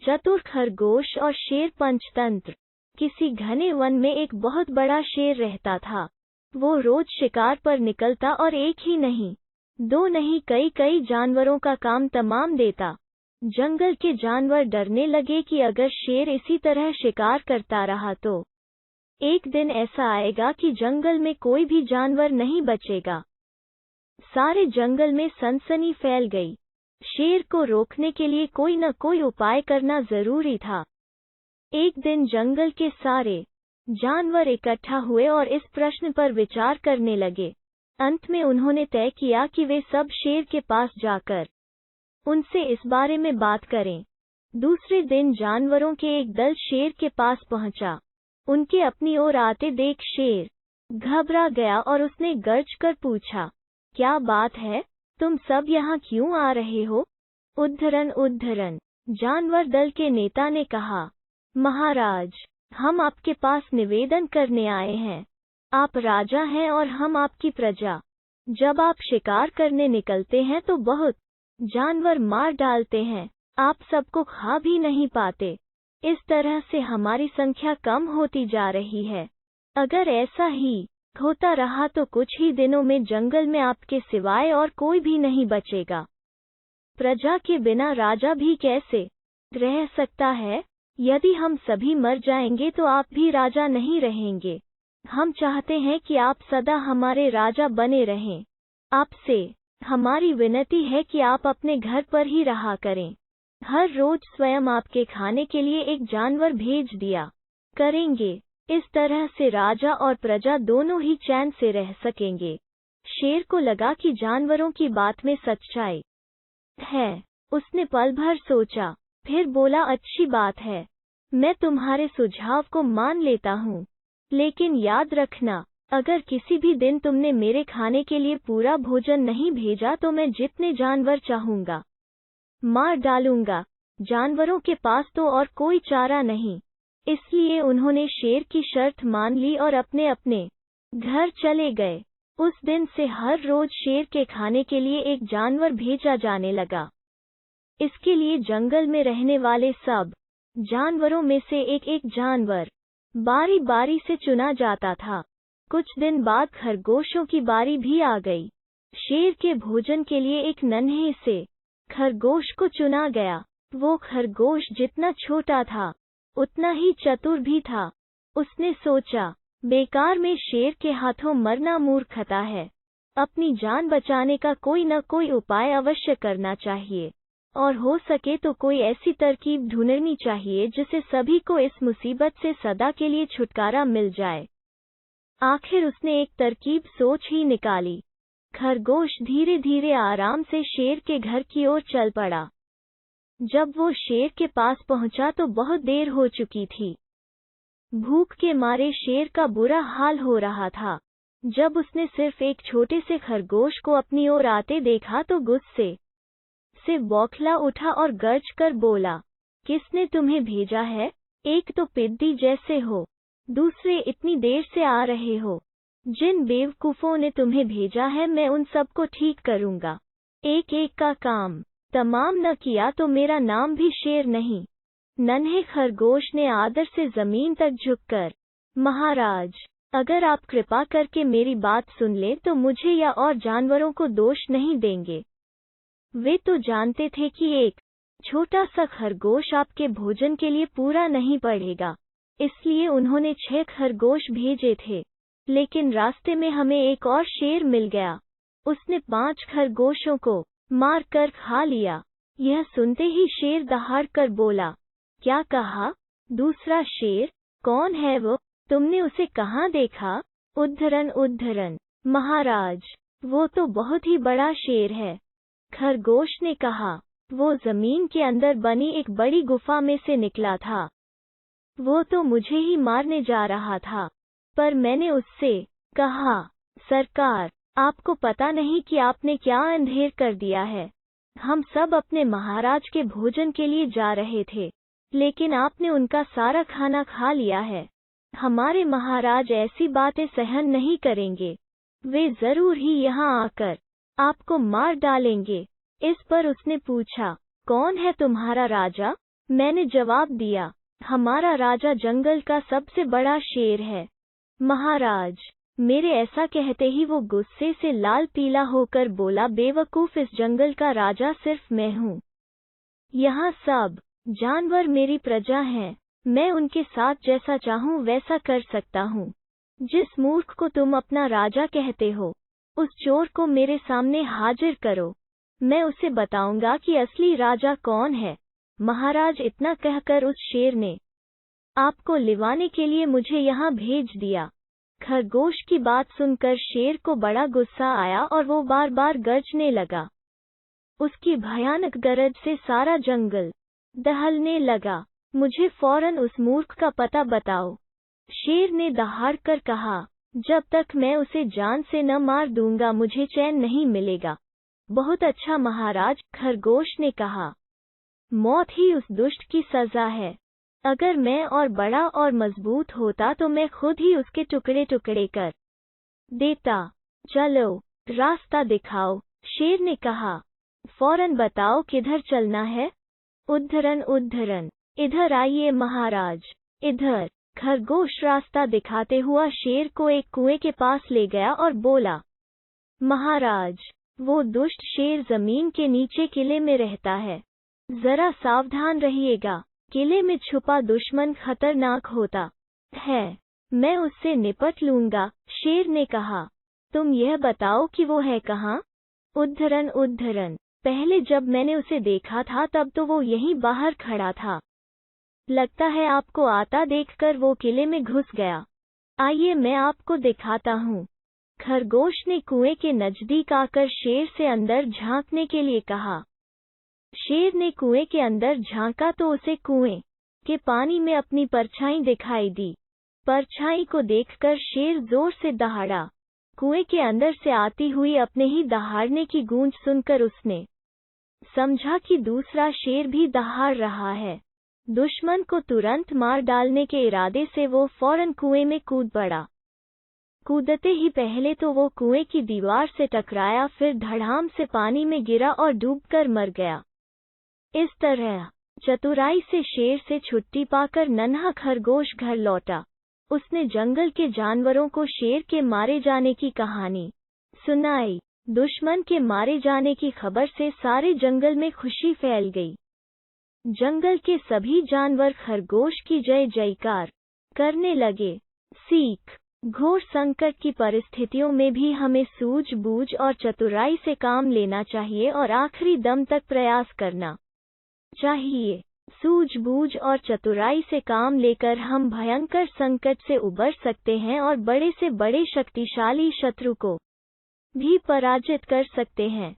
चतुर खरगोश और शेर पंचतंत्र। किसी घने वन में एक बहुत बड़ा शेर रहता था। वो रोज शिकार पर निकलता और एक ही नहीं, दो नहीं, कई कई जानवरों का काम तमाम देता। जंगल के जानवर डरने लगे कि अगर शेर इसी तरह शिकार करता रहा तो एक दिन ऐसा आएगा कि जंगल में कोई भी जानवर नहीं बचेगा। सारे जंगल में सनसनी फैल गई। शेर को रोकने के लिए कोई न कोई उपाय करना जरूरी था। एक दिन जंगल के सारे जानवर इकट्ठा हुए और इस प्रश्न पर विचार करने लगे। अंत में उन्होंने तय किया कि वे सब शेर के पास जाकर उनसे इस बारे में बात करें। दूसरे दिन जानवरों के एक दल शेर के पास पहुंचा। उनके अपनी ओर आते देख शेर घबरा गया और उसने गर्ज कर पूछा, क्या बात है, तुम सब यहाँ क्यों आ रहे हो? उद्धरण जानवर दल के नेता ने कहा, महाराज, हम आपके पास निवेदन करने आए हैं। आप राजा हैं और हम आपकी प्रजा। जब आप शिकार करने निकलते हैं तो बहुत जानवर मार डालते हैं, आप सबको खा भी नहीं पाते। इस तरह से हमारी संख्या कम होती जा रही है। अगर ऐसा ही होता रहा तो कुछ ही दिनों में जंगल में आपके सिवाय और कोई भी नहीं बचेगा। प्रजा के बिना राजा भी कैसे रह सकता है? यदि हम सभी मर जाएंगे तो आप भी राजा नहीं रहेंगे। हम चाहते हैं कि आप सदा हमारे राजा बने रहें। आपसे हमारी विनती है कि आप अपने घर पर ही रहा करें। हर रोज स्वयं आपके खाने के लिए एक जानवर भेज दिया करेंगे। इस तरह से राजा और प्रजा दोनों ही चैन से रह सकेंगे। शेर को लगा कि जानवरों की बात में सच्चाई है। उसने पल भर सोचा, फिर बोला, अच्छी बात है, मैं तुम्हारे सुझाव को मान लेता हूँ। लेकिन याद रखना, अगर किसी भी दिन तुमने मेरे खाने के लिए पूरा भोजन नहीं भेजा तो मैं जितने जानवर चाहूंगा मार डालूंगा। जानवरों के पास तो और कोई चारा नहीं, इसलिए उन्होंने शेर की शर्त मान ली और अपने अपने घर चले गए। उस दिन से हर रोज शेर के खाने के लिए एक जानवर भेजा जाने लगा। इसके लिए जंगल में रहने वाले सब जानवरों में से एक एक जानवर बारी बारी से चुना जाता था। कुछ दिन बाद खरगोशों की बारी भी आ गई। शेर के भोजन के लिए एक नन्हे से खरगोश को चुना गया। वो खरगोश जितना छोटा था उतना ही चतुर भी था। उसने सोचा, बेकार में शेर के हाथों मरना मूर्खता है। अपनी जान बचाने का कोई न कोई उपाय अवश्य करना चाहिए, और हो सके तो कोई ऐसी तरकीब ढूंढनी चाहिए जिससे सभी को इस मुसीबत से सदा के लिए छुटकारा मिल जाए। आखिर उसने एक तरकीब सोच ही निकाली। खरगोश धीरे धीरे आराम से शेर के घर की ओर चल पड़ा। जब वो शेर के पास पहुंचा तो बहुत देर हो चुकी थी। भूख के मारे शेर का बुरा हाल हो रहा था। जब उसने सिर्फ एक छोटे से खरगोश को अपनी ओर आते देखा तो गुस्से से बौखला उठा और गर्ज कर बोला, किसने तुम्हें भेजा है? एक तो पिद्दी जैसे हो, दूसरे इतनी देर से आ रहे हो। जिन बेवकूफों ने तुम्हें भेजा है मैं उन सबको ठीक करूंगा। एक एक का काम तमाम न किया तो मेरा नाम भी शेर नहीं। नन्हे खरगोश ने आदर से जमीन तक झुककर, महाराज, अगर आप कृपा करके मेरी बात सुन ले तो मुझे या और जानवरों को दोष नहीं देंगे। वे तो जानते थे कि एक छोटा सा खरगोश आपके भोजन के लिए पूरा नहीं पड़ेगा, इसलिए उन्होंने 6 खरगोश भेजे थे। लेकिन रास्ते में हमें एक और शेर मिल गया। उसने 5 खरगोशों को मार कर खा लिया। यह सुनते ही शेर दहाड़ कर बोला, क्या कहा? दूसरा शेर? कौन है वो? तुमने उसे कहाँ देखा? उद्धरण महाराज, वो तो बहुत ही बड़ा शेर है। खरगोश ने कहा, वो जमीन के अंदर बनी एक बड़ी गुफा में से निकला था। वो तो मुझे ही मारने जा रहा था, पर मैंने उससे कहा, सरकार, आपको पता नहीं कि आपने क्या अंधेर कर दिया है। हम सब अपने महाराज के भोजन के लिए जा रहे थे, लेकिन आपने उनका सारा खाना खा लिया है। हमारे महाराज ऐसी बातें सहन नहीं करेंगे। वे जरूर ही यहाँ आकर आपको मार डालेंगे। इस पर उसने पूछा, कौन है तुम्हारा राजा? मैंने जवाब दिया, हमारा राजा जंगल का सबसे बड़ा शेर है। महाराज, मेरे ऐसा कहते ही वो गुस्से से लाल पीला होकर बोला, बेवकूफ, इस जंगल का राजा सिर्फ मैं हूँ। यहाँ सब जानवर मेरी प्रजा हैं। मैं उनके साथ जैसा चाहूँ वैसा कर सकता हूँ। जिस मूर्ख को तुम अपना राजा कहते हो, उस चोर को मेरे सामने हाजिर करो। मैं उसे बताऊंगा कि असली राजा कौन है। महाराज, इतना कहकर उस शेर ने आपको लिवाने के लिए मुझे यहाँ भेज दिया। खरगोश की बात सुनकर शेर को बड़ा गुस्सा आया और वो बार बार गरजने लगा। उसकी भयानक गरज से सारा जंगल दहलने लगा। मुझे फौरन उस मूर्ख का पता बताओ, शेर ने दहाड़कर कहा। जब तक मैं उसे जान से न मार दूंगा मुझे चैन नहीं मिलेगा। बहुत अच्छा महाराज, खरगोश ने कहा। मौत ही उस दुष्ट की सजा है। अगर मैं और बड़ा और मजबूत होता तो मैं खुद ही उसके टुकड़े टुकड़े कर देता। चलो, रास्ता दिखाओ, शेर ने कहा। फौरन बताओ किधर चलना है। उद्धरण उद्धरण, इधर आइए महाराज, इधर। खरगोश रास्ता दिखाते हुआ शेर को एक कुएं के पास ले गया और बोला, महाराज, वो दुष्ट शेर जमीन के नीचे किले में रहता है। जरा सावधान रहिएगा। किले में छुपा दुश्मन खतरनाक होता है। मैं उससे निपट लूंगा, शेर ने कहा। तुम यह बताओ कि वो है कहाँ। उद्धरण उद्धरण, पहले जब मैंने उसे देखा था तब तो वो यहीं बाहर खड़ा था। लगता है आपको आता देखकर वो किले में घुस गया। आइए मैं आपको दिखाता हूँ। खरगोश ने कुएं के नजदीक आकर शेर से अंदर झांकने के लिए कहा। शेर ने कुएं के अंदर झांका तो उसे कुएं के पानी में अपनी परछाई दिखाई दी। परछाई को देखकर शेर जोर से दहाड़ा। कुएं के अंदर से आती हुई अपने ही दहाड़ने की गूंज सुनकर उसने समझा कि दूसरा शेर भी दहाड़ रहा है। दुश्मन को तुरंत मार डालने के इरादे से वो फौरन कुएं में कूद पड़ा। कूदते ही पहले तो वो कुएं की दीवार से टकराया, फिर धड़ाम से पानी में गिरा और डूबकर मर गया। इस तरह चतुराई से शेर से छुट्टी पाकर नन्हा खरगोश घर लौटा। उसने जंगल के जानवरों को शेर के मारे जाने की कहानी सुनाई। दुश्मन के मारे जाने की खबर से सारे जंगल में खुशी फैल गई। जंगल के सभी जानवर खरगोश की जय जयकार करने लगे। सीख, घोर संकट की परिस्थितियों में भी हमें सूझबूझ और चतुराई से काम लेना चाहिए और आखिरी दम तक प्रयास करना चाहिए। सूझबूझ और चतुराई से काम लेकर हम भयंकर संकट से उबर सकते हैं और बड़े से बड़े शक्तिशाली शत्रु को भी पराजित कर सकते हैं।